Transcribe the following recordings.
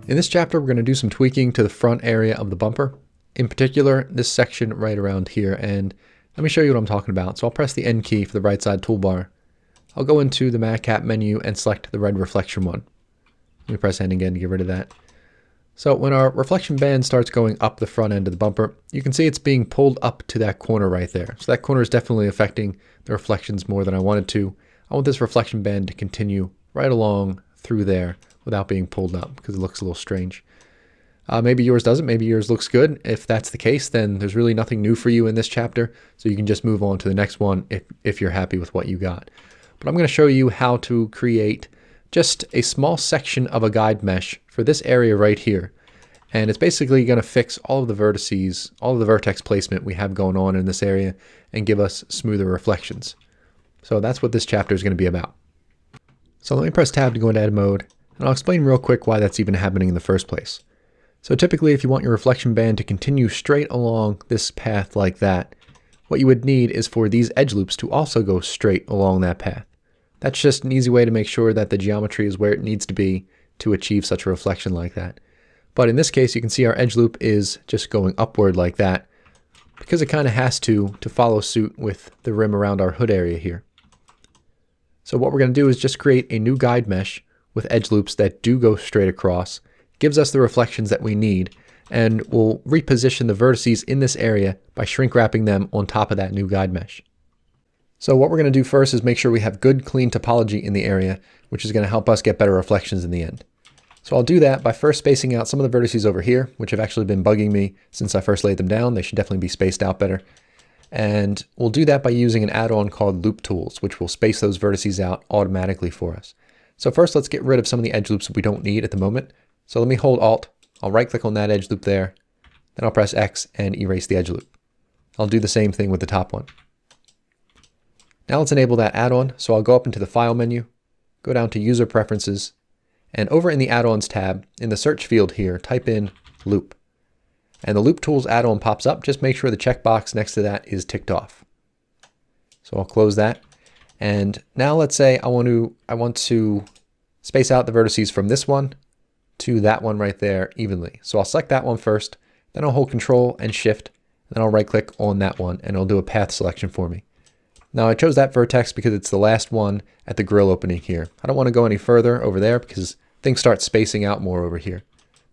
In this chapter, we're going to do some tweaking to the front area of the bumper. In particular, this section right around here, and let me show you what I'm talking about. So I'll press the N key for the right side toolbar. I'll go into the matcap menu and select the red reflection one. Let me press N again to get rid of that. So when our reflection band starts going up the front end of the bumper, you can see it's being pulled up to that corner right there. So that corner is definitely affecting the reflections more than I wanted to. I want this reflection band to continue right along through there without being pulled up because it looks a little strange. Maybe yours doesn't, maybe yours looks good. If that's the case, then there's really nothing new for you in this chapter, so you can just move on to the next one if you're happy with what you got. But I'm going to show you how to create just a small section of a guide mesh for this area right here. And it's basically going to fix all of the vertices, all of the vertex placement we have going on in this area and give us smoother reflections. So that's what this chapter is going to be about. So let me press tab to go into edit mode, and I'll explain real quick why that's even happening in the first place. So typically if you want your reflection band to continue straight along this path like that, what you would need is for these edge loops to also go straight along that path. That's just an easy way to make sure that the geometry is where it needs to be to achieve such a reflection like that. But in this case, you can see our edge loop is just going upward like that because it kind of has to follow suit with the rim around our hood area here. So what we're going to do is just create a new guide mesh with edge loops that do go straight across, gives us the reflections that we need, and we'll reposition the vertices in this area by shrink wrapping them on top of that new guide mesh. So what we're going to do first is make sure we have good clean topology in the area, which is going to help us get better reflections in the end. So I'll do that by first spacing out some of the vertices over here, which have actually been bugging me since I first laid them down. They should definitely be spaced out better. And we'll do that by using an add-on called Loop Tools, which will space those vertices out automatically for us. So first, let's get rid of some of the edge loops that we don't need at the moment. So let me hold Alt, I'll right click on that edge loop there, then I'll press X and erase the edge loop. I'll do the same thing with the top one. Now let's enable that add-on, so I'll go up into the File menu, go down to User Preferences, and over in the Add-ons tab, in the search field here, type in Loop. And the Loop Tools add-on pops up, just make sure the checkbox next to that is ticked off. So I'll close that. And now let's say I want to space out the vertices from this one to that one right there evenly. So I'll select that one first, then I'll hold Control and Shift, then I'll right click on that one and it'll do a path selection for me. Now I chose that vertex because it's the last one at the grill opening here. I don't want to go any further over there because things start spacing out more over here.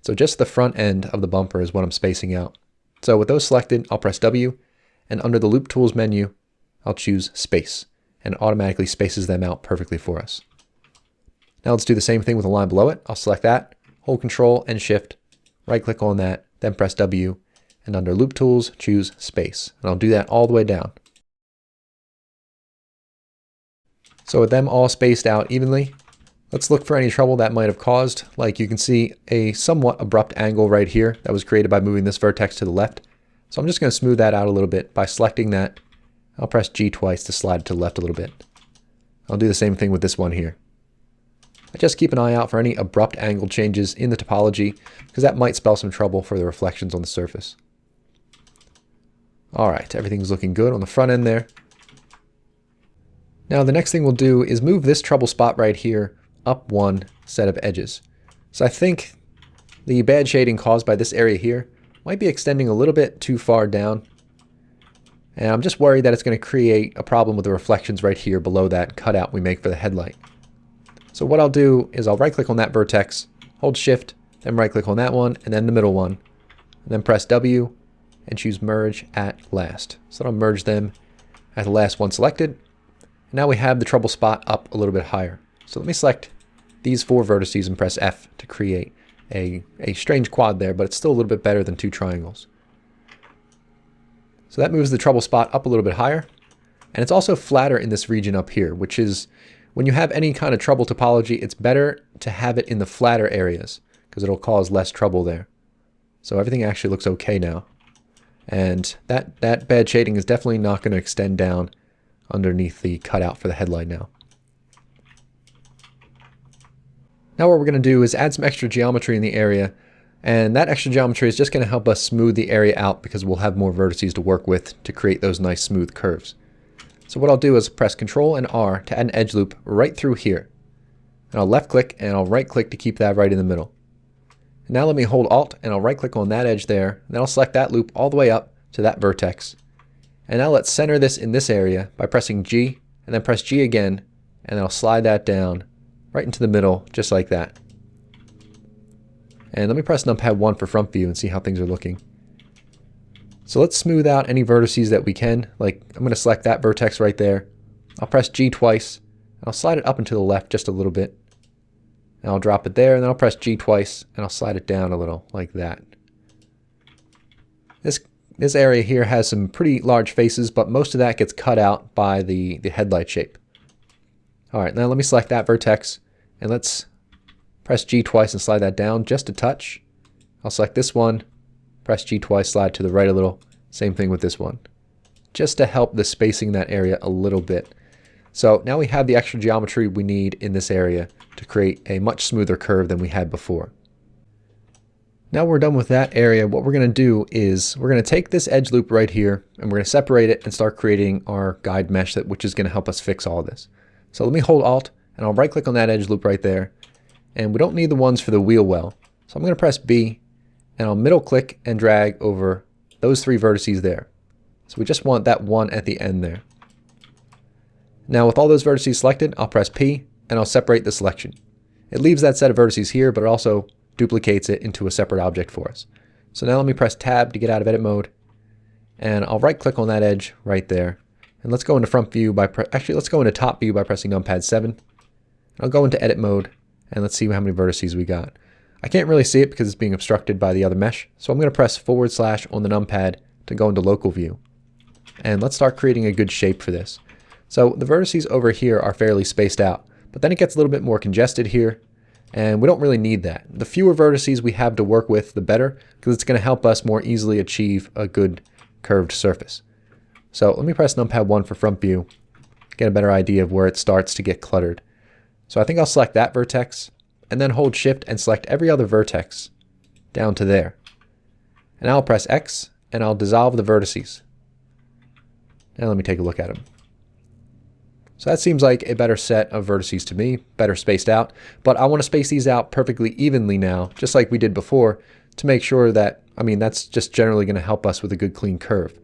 So just the front end of the bumper is what I'm spacing out. So with those selected, I'll press W, and under the Loop Tools menu, I'll choose Space, and it automatically spaces them out perfectly for us. Now let's do the same thing with the line below it. I'll select that, hold Control and Shift, right click on that, then press W, and under Loop Tools, choose Space. And I'll do that all the way down. So with them all spaced out evenly, let's look for any trouble that might have caused. Like you can see a somewhat abrupt angle right here that was created by moving this vertex to the left. So I'm just going to smooth that out a little bit by selecting that. I'll press G twice to slide it to the left a little bit. I'll do the same thing with this one here. I just keep an eye out for any abrupt angle changes in the topology because that might spell some trouble for the reflections on the surface. All right, everything's looking good on the front end there. Now the next thing we'll do is move this trouble spot right here up one set of edges. So I think the bad shading caused by this area here might be extending a little bit too far down. And I'm just worried that it's going to create a problem with the reflections right here below that cutout we make for the headlight. So what I'll do is I'll right click on that vertex, hold Shift, then right click on that one, and then the middle one, and then press W and choose Merge at Last. So I'll merge them at the last one selected. Now we have the trouble spot up a little bit higher. So let me select these four vertices and press F to create a strange quad there, but it's still a little bit better than two triangles. So that moves the trouble spot up a little bit higher. And it's also flatter in this region up here, which is when you have any kind of trouble topology, it's better to have it in the flatter areas because it'll cause less trouble there. So everything actually looks okay now. And that bad shading is definitely not going to extend down underneath the cutout for the headlight now. Now what we're going to do is add some extra geometry in the area, and that extra geometry is just going to help us smooth the area out because we'll have more vertices to work with to create those nice smooth curves. So what I'll do is press Ctrl and R to add an edge loop right through here. And I'll left click and I'll right click to keep that right in the middle. Now let me hold Alt and I'll right click on that edge there, and then I'll select that loop all the way up to that vertex. And now let's center this in this area by pressing G, and then press G again, and then I'll slide that down right into the middle, just like that. And let me press numpad 1 for front view and see how things are looking. So let's smooth out any vertices that we can. Like, I'm going to select that vertex right there. I'll press G twice, and I'll slide it up and to the left just a little bit. And I'll drop it there, and then I'll press G twice, and I'll slide it down a little, like that. This area here has some pretty large faces, but most of that gets cut out by the headlight shape. Alright, now let me select that vertex, and let's press G twice and slide that down just a touch. I'll select this one, press G twice, slide to the right a little. Same thing with this one. Just to help the spacing in that area a little bit. So now we have the extra geometry we need in this area to create a much smoother curve than we had before. Now we're done with that area, what we're going to do is we're going to take this edge loop right here and we're going to separate it and start creating our guide mesh, which is going to help us fix all of this. So let me hold Alt and I'll right click on that edge loop right there. And we don't need the ones for the wheel well. So I'm going to press B and I'll middle click and drag over those 3 vertices there. So we just want that one at the end there. Now with all those vertices selected, I'll press P and I'll separate the selection. It leaves that set of vertices here, but it also duplicates it into a separate object for us. So now let me press Tab to get out of edit mode, and I'll right click on that edge right there. And let's go into front view by let's go into top view by pressing numpad 7. I'll go into edit mode and let's see how many vertices we got. I can't really see it because it's being obstructed by the other mesh, so I'm going to press / on the numpad to go into local view. And let's start creating a good shape for this. So the vertices over here are fairly spaced out, but then it gets a little bit more congested here, and we don't really need that. The fewer vertices we have to work with, the better, because it's going to help us more easily achieve a good curved surface. So let me press numpad 1 for front view, get a better idea of where it starts to get cluttered. So I think I'll select that vertex, and then hold Shift and select every other vertex down to there. And I'll press X, and I'll dissolve the vertices. Now let me take a look at them. So that seems like a better set of vertices to me, better spaced out, but I want to space these out perfectly evenly now, just like we did before, to make sure that, that's just generally going to help us with a good clean curve.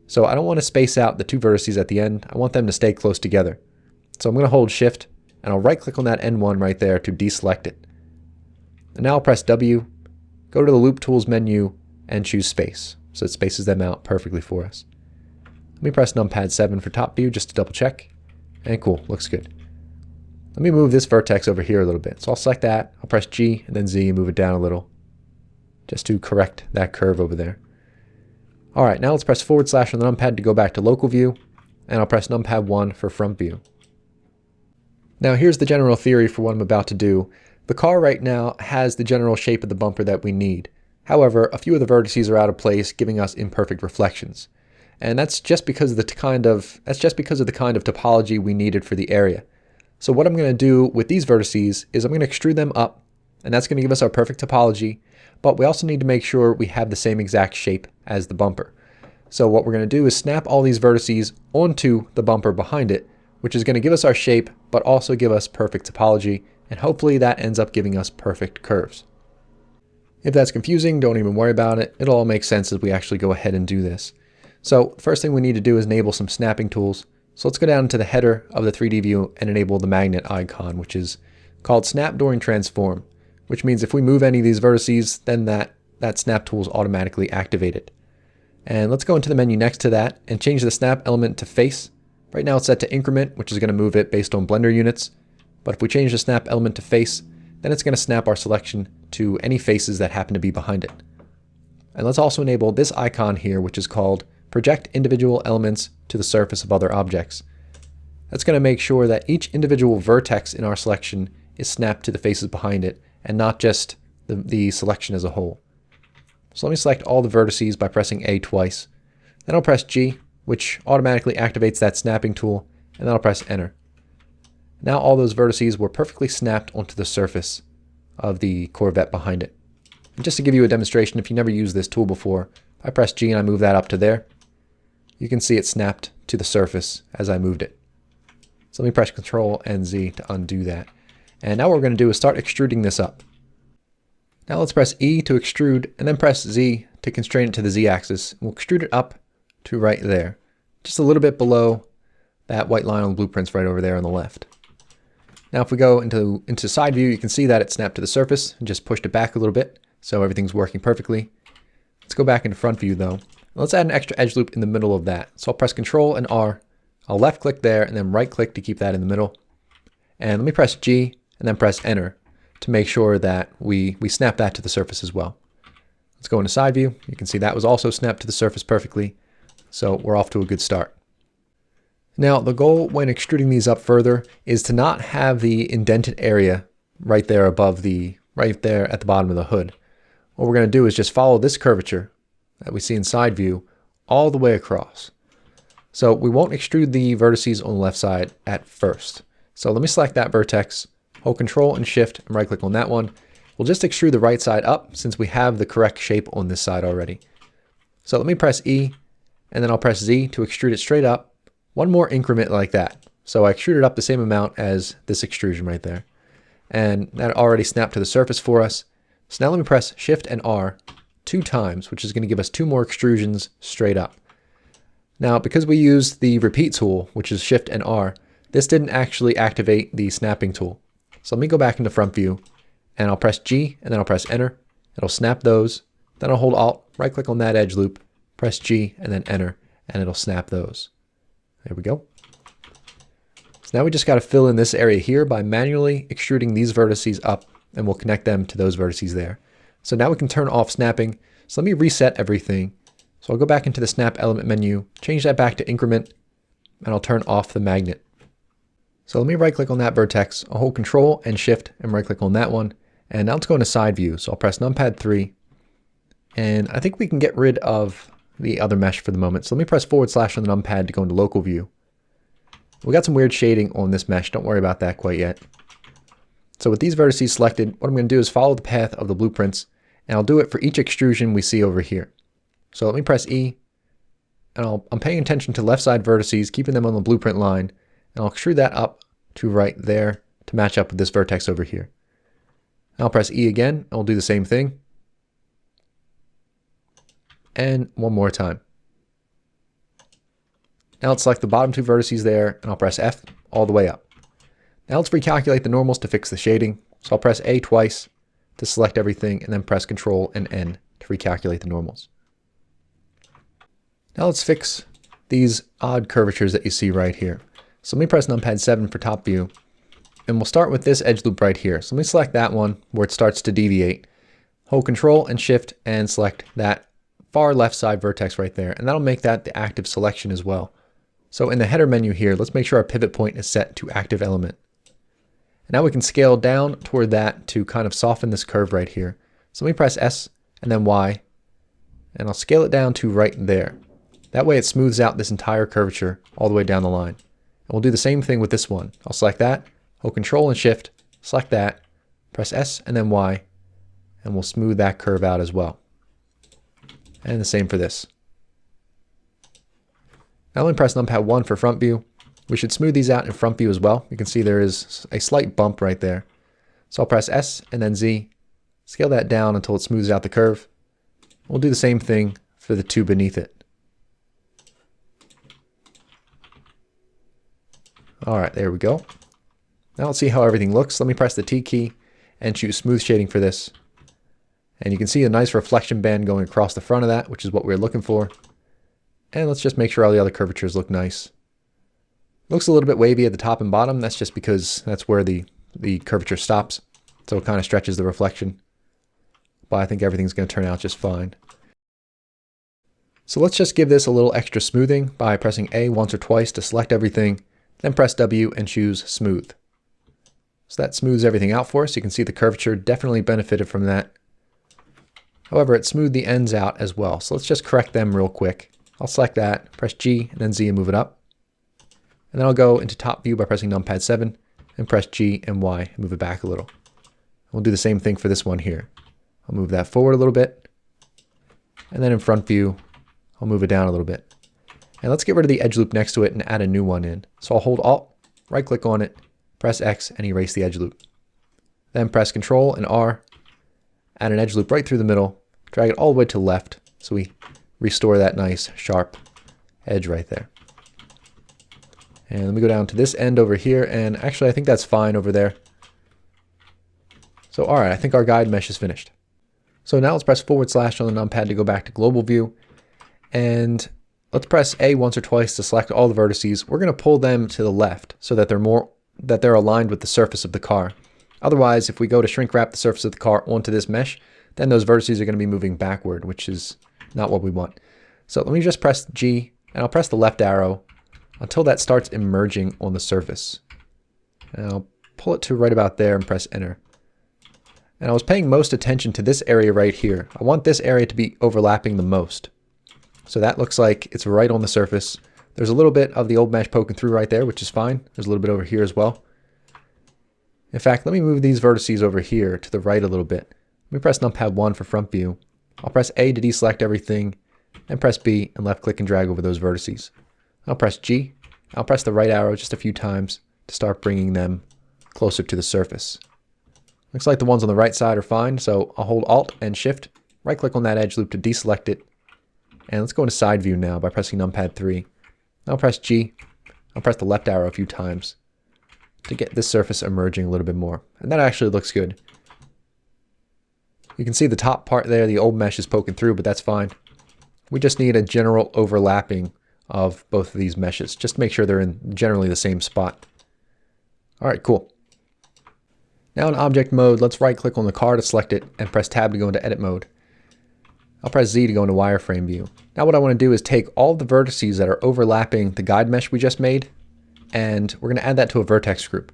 So I don't want to space out the 2 vertices at the end, I want them to stay close together. So I'm going to hold Shift, and I'll right click on that end one right there to deselect it. And now I'll press W, go to the Loop Tools menu, and choose Space, so it spaces them out perfectly for us. Let me press numpad 7 for top view just to double check. And cool, looks good. Let me move this vertex over here a little bit. So I'll select that, I'll press G and then Z and move it down a little, just to correct that curve over there. Alright, now let's press / on the numpad to go back to local view, and I'll press numpad 1 for front view. Now here's the general theory for what I'm about to do. The car right now has the general shape of the bumper that we need. However, a few of the vertices are out of place, giving us imperfect reflections. And that's just because of the kind of topology we needed for the area. So what I'm going to do with these vertices is I'm going to extrude them up, and that's going to give us our perfect topology, but we also need to make sure we have the same exact shape as the bumper. So what we're going to do is snap all these vertices onto the bumper behind it, which is going to give us our shape, but also give us perfect topology, and hopefully that ends up giving us perfect curves. If that's confusing, don't even worry about it. It'll all make sense as we actually go ahead and do this. So the first thing we need to do is enable some snapping tools. So let's go down to the header of the 3D view and enable the magnet icon, which is called Snap During Transform, which means if we move any of these vertices, then that snap tool is automatically activated. And let's go into the menu next to that and change the snap element to face. Right now it's set to increment, which is going to move it based on Blender units. But if we change the snap element to face, then it's going to snap our selection to any faces that happen to be behind it. And let's also enable this icon here, which is called Project Individual Elements to the Surface of Other Objects. That's going to make sure that each individual vertex in our selection is snapped to the faces behind it, and not just the selection as a whole. So let me select all the vertices by pressing A twice. Then I'll press G, which automatically activates that snapping tool, and then I'll press Enter. Now all those vertices were perfectly snapped onto the surface of the Corvette behind it. And just to give you a demonstration, if you never used this tool before, I press G and I move that up to there. You can see it snapped to the surface as I moved it. So let me press Ctrl and Z to undo that. And now what we're going to do is start extruding this up. Now let's press E to extrude and then press Z to constrain it to the Z axis. We'll extrude it up to right there, just a little bit below that white line on the blueprints right over there on the left. Now if we go into side view, you can see that it snapped to the surface and just pushed it back a little bit, so everything's working perfectly. Let's go back into front view though. Let's add an extra edge loop in the middle of that. So I'll press Control and R. I'll left click there and then right click to keep that in the middle. And let me press G and then press Enter to make sure that we snap that to the surface as well. Let's go into side view. You can see that was also snapped to the surface perfectly. So we're off to a good start. Now the goal when extruding these up further is to not have the indented area right there above right there at the bottom of the hood. What we're going to do is just follow this curvature that we see in side view all the way across. So we won't extrude the vertices on the left side at first. So let me select that vertex, hold Control and Shift and right click on that one. We'll just extrude the right side up since we have the correct shape on this side already. So let me press E and then I'll press Z to extrude it straight up. One more increment like that. So I extruded up the same amount as this extrusion right there. And that already snapped to the surface for us. So now let me press Shift and R 2 times, which is going to give us 2 more extrusions straight up. Now, because we used the repeat tool, which is Shift and R, this didn't actually activate the snapping tool. So let me go back into front view and I'll press G and then I'll press Enter. It'll snap those. Then I'll hold Alt, right click on that edge loop, press G and then Enter, and it'll snap those. There we go. So now we just got to fill in this area here by manually extruding these vertices up, and we'll connect them to those vertices there. So now we can turn off snapping. So let me reset everything. So I'll go back into the snap element menu, change that back to increment, and I'll turn off the magnet. So let me right click on that vertex. I'll hold Control and Shift and right click on that one. And now let's go into side view. So I'll press numpad 3. And I think we can get rid of the other mesh for the moment. So let me press / on the numpad to go into local view. We got some weird shading on this mesh. Don't worry about that quite yet. So with these vertices selected, what I'm going to do is follow the path of the blueprints, and I'll do it for each extrusion we see over here. So let me press E, and I'm paying attention to left side vertices, keeping them on the blueprint line, and I'll extrude that up to right there to match up with this vertex over here. I'll press E again, and we'll do the same thing. And one more time. Now let's select the bottom 2 vertices there, and I'll press F all the way up. Now let's recalculate the normals to fix the shading. So I'll press A twice to select everything, and then press Control and N to recalculate the normals. Now let's fix these odd curvatures that you see right here. So let me press numpad 7 for top view, and we'll start with this edge loop right here. So let me select that one where it starts to deviate. Hold Control and Shift and select that far left side vertex right there, and that'll make that the active selection as well. So in the header menu here, let's make sure our pivot point is set to active element. And now we can scale down toward that to kind of soften this curve right here. So let me press S and then Y, and I'll scale it down to right there. That way it smooths out this entire curvature all the way down the line. And we'll do the same thing with this one. I'll select that, hold Control and Shift, select that, press S and then Y, and we'll smooth that curve out as well. And the same for this. Now let me press numpad 1 for front view. We should smooth these out in front view as well. You can see there is a slight bump right there. So I'll press S and then Z, scale that down until it smooths out the curve. We'll do the same thing for the 2 beneath it. All right, there we go. Now let's see how everything looks. Let me press the T key and choose smooth shading for this. And you can see a nice reflection band going across the front of that, which is what we're looking for. And let's just make sure all the other curvatures look nice. Looks a little bit wavy at the top and bottom. That's just because that's where the curvature stops. So it kind of stretches the reflection. But I think everything's going to turn out just fine. So let's just give this a little extra smoothing by pressing A once or twice to select everything. Then press W and choose Smooth. So that smooths everything out for us. You can see the curvature definitely benefited from that. However, it smoothed the ends out as well. So let's just correct them real quick. I'll select that, press G and then Z and move it up. And then I'll go into top view by pressing numpad 7 and press G and Y and move it back a little. We'll do the same thing for this one here. I'll move that forward a little bit. And then in front view, I'll move it down a little bit. And let's get rid of the edge loop next to it and add a new one in. So I'll hold Alt, right click on it, press X and erase the edge loop. Then press Control and R. add an edge loop right through the middle, drag it all the way to the left, so we restore that nice sharp edge right there. And let me go down to this end over here, and actually I think that's fine over there. So alright, I think our guide mesh is finished. So now let's press / on the numpad to go back to global view, and let's press A once or twice to select all the vertices. We're going to pull them to the left so that they're aligned with the surface of the car. Otherwise, if we go to shrink wrap the surface of the car onto this mesh, then those vertices are going to be moving backward, which is not what we want. So let me just press G, and I'll press the left arrow until that starts emerging on the surface. And I'll pull it to right about there and press enter. And I was paying most attention to this area right here. I want this area to be overlapping the most. So that looks like it's right on the surface. There's a little bit of the old mesh poking through right there, which is fine. There's a little bit over here as well. In fact, let me move these vertices over here to the right a little bit. Let me press numpad 1 for front view. I'll press A to deselect everything, and press B and left click and drag over those vertices. I'll press G. I'll press the right arrow just a few times to start bringing them closer to the surface. Looks like the ones on the right side are fine, so I'll hold Alt and Shift, right click on that edge loop to deselect it. And let's go into side view now by pressing numpad 3. I'll press G. I'll press the left arrow a few times to get this surface emerging a little bit more. And that actually looks good. You can see the top part there, the old mesh is poking through, but that's fine. We just need a general overlapping of both of these meshes, just to make sure they're in generally the same spot. Alright, cool. Now in object mode, let's right click on the car to select it and press tab to go into edit mode. I'll press Z to go into wireframe view. Now what I want to do is take all the vertices that are overlapping the guide mesh we just made, and we're going to add that to a vertex group.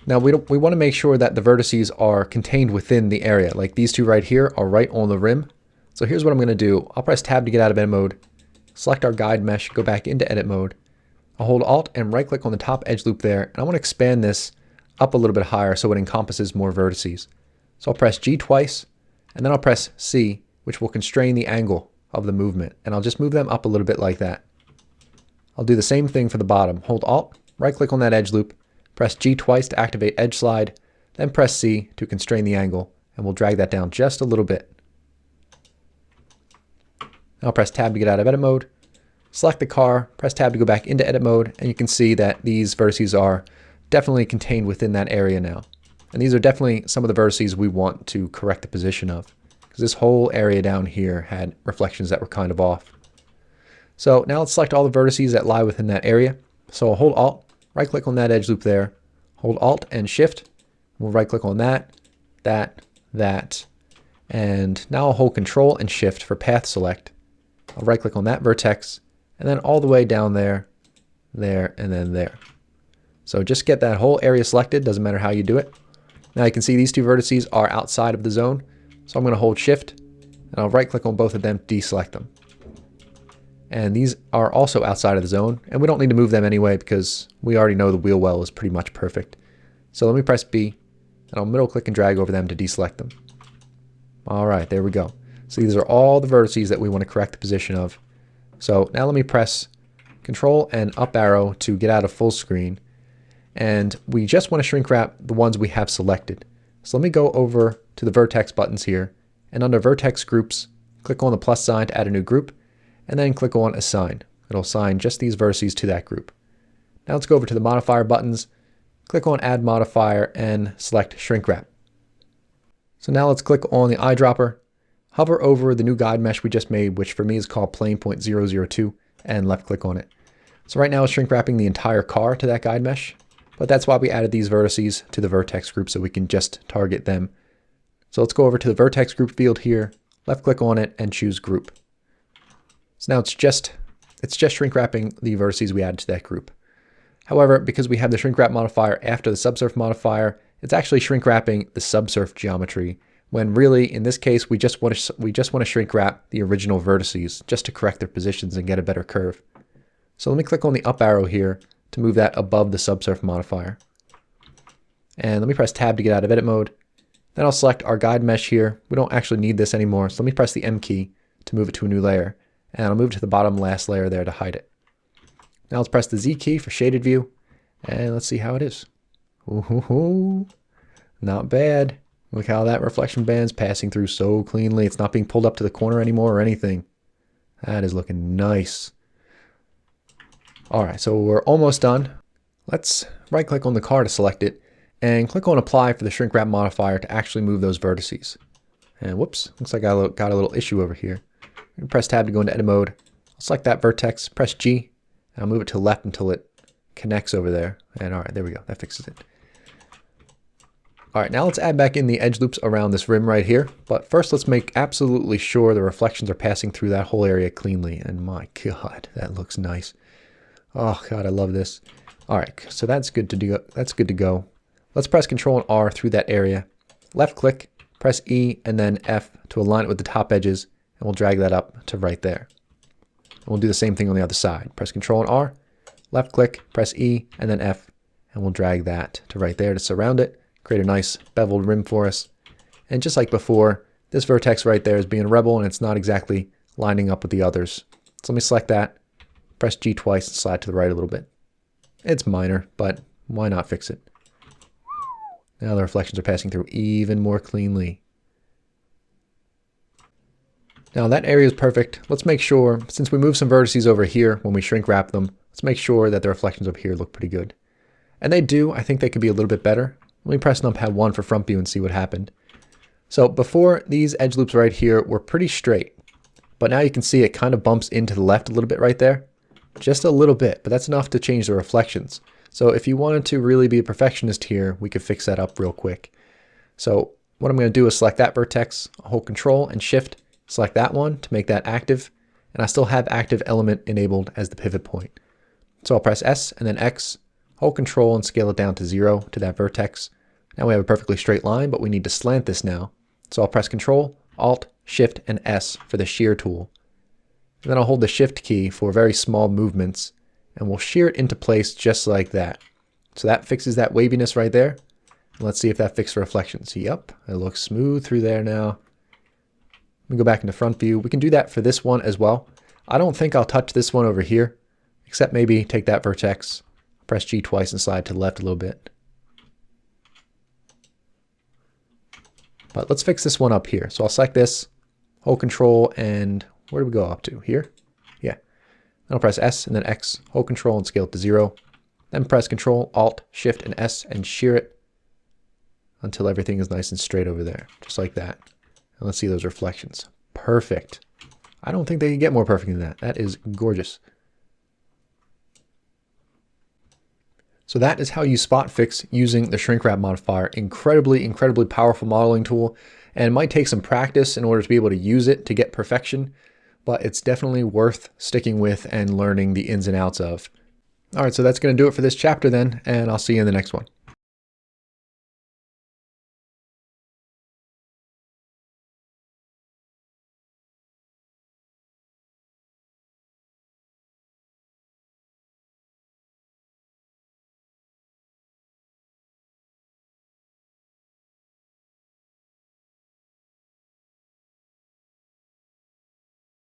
Now we want to make sure that the vertices are contained within the area. Like these two right here are right on the rim. So here's what I'm going to do. I'll press tab to get out of edit mode, select our guide mesh, go back into edit mode. I'll hold Alt and right click on the top edge loop there, and I want to expand this up a little bit higher so it encompasses more vertices. So I'll press G twice, and then I'll press C, which will constrain the angle of the movement, and I'll just move them up a little bit like that. I'll do the same thing for the bottom. Hold Alt, right click on that edge loop, press G twice to activate edge slide, then press C to constrain the angle, and we'll drag that down just a little bit. I'll press tab to get out of edit mode, select the car, press tab to go back into edit mode, and you can see that these vertices are definitely contained within that area now. And these are definitely some of the vertices we want to correct the position of, because this whole area down here had reflections that were kind of off. So now let's select all the vertices that lie within that area. So I'll hold Alt, right click on that edge loop there, hold Alt and Shift, we'll right click on that, and now I'll hold Control and Shift for path select. I'll right click on that vertex, and then all the way down there, and then there. So just get that whole area selected, doesn't matter how you do it. Now you can see these two vertices are outside of the zone, so I'm going to hold Shift, and I'll right click on both of them, deselect them. And these are also outside of the zone, and we don't need to move them anyway because we already know the wheel well is pretty much perfect. So let me press B, and I'll middle click and drag over them to deselect them. Alright, there we go. So these are all the vertices that we want to correct the position of. So now let me press Control and up arrow to get out of full screen. And we just want to shrink wrap the ones we have selected. So let me go over to the vertex buttons here, and under vertex groups, click on the plus sign to add a new group, and then click on assign. It'll assign just these vertices to that group. Now let's go over to the modifier buttons, click on add modifier, and select shrink wrap. So now let's click on the eyedropper, hover over the new guide mesh we just made, which for me is called plane point 002, and left click on it. So right now it's shrink wrapping the entire car to that guide mesh, but that's why we added these vertices to the vertex group so we can just target them. So let's go over to the vertex group field here, left click on it, and choose group. So now it's just shrink wrapping the vertices we added to that group. However, because we have the shrink wrap modifier after the subsurf modifier, it's actually shrink wrapping the subsurf geometry, when really in this case we just want to shrink wrap the original vertices just to correct their positions and get a better curve. So let me click on the up arrow here to move that above the subsurf modifier. And let me press tab to get out of edit mode. Then I'll select our guide mesh here. We don't actually need this anymore, so let me press the M key to move it to a new layer. And I'll move to the bottom last layer there to hide it. Now let's press the Z key for shaded view, and let's see how it is. Ooh, not bad. Look how that reflection band's passing through so cleanly. It's not being pulled up to the corner anymore or anything. That is looking nice. All right, so we're almost done. Let's right click on the car to select it and click on apply for the shrink wrap modifier to actually move those vertices. And whoops, looks like I got a little issue over here. Press tab to go into edit mode. I'll select that vertex, press G, and I'll move it to the left until it connects over there. And all right, there we go, that fixes it. All right, now let's add back in the edge loops around this rim right here. But first, let's make absolutely sure the reflections are passing through that whole area cleanly. And my God, that looks nice. Oh God, I love this. All right, so that's good to do. That's good to go. Let's press Control and R through that area. Left click, press E and then F to align it with the top edges, and we'll drag that up to right there. And we'll do the same thing on the other side. Press Control and R, left click, press E and then F, and we'll drag that to right there to surround it. Create a nice beveled rim for us. And just like before, this vertex right there is being a rebel and it's not exactly lining up with the others. So let me select that, press G twice and slide to the right a little bit. It's minor, but why not fix it? Now the reflections are passing through even more cleanly. Now that area is perfect. Let's make sure, since we move some vertices over here when we shrink wrap them, let's make sure that the reflections up here look pretty good. And they do. I think they could be a little bit better. Let me press numpad 1 for front view and see what happened. So before, these edge loops right here were pretty straight, but now you can see it kind of bumps into the left a little bit right there. Just a little bit, but that's enough to change the reflections. So if you wanted to really be a perfectionist here, we could fix that up real quick. So what I'm going to do is select that vertex, hold Control and Shift, select that one to make that active, and I still have active element enabled as the pivot point. So I'll press S and then X, hold Control and scale it down to 0 to that vertex. Now we have a perfectly straight line, but we need to slant this now. So I'll press Control, Alt, Shift, and S for the shear tool. And then I'll hold the Shift key for very small movements, and we'll shear it into place just like that. So that fixes that waviness right there. And let's see if that fixed the reflections. Yep, it looks smooth through there now. Let me go back into front view. We can do that for this one as well. I don't think I'll touch this one over here, except maybe take that vertex, press G twice and slide to the left a little bit. But let's fix this one up here. So I'll select this, hold Control, and where do we go up to? Here? Yeah. Then I'll press S and then X, hold Control and scale it to 0. Then press Control, Alt, Shift, and S and shear it until everything is nice and straight over there, just like that. And let's see those reflections. Perfect. I don't think they can get more perfect than that. That is gorgeous. So that is how you spot fix using the shrink wrap modifier. Incredibly powerful modeling tool, and it might take some practice in order to be able to use it to get perfection, but it's definitely worth sticking with and learning the ins and outs of. All right, so that's going to do it for this chapter then, and I'll see you in the next one.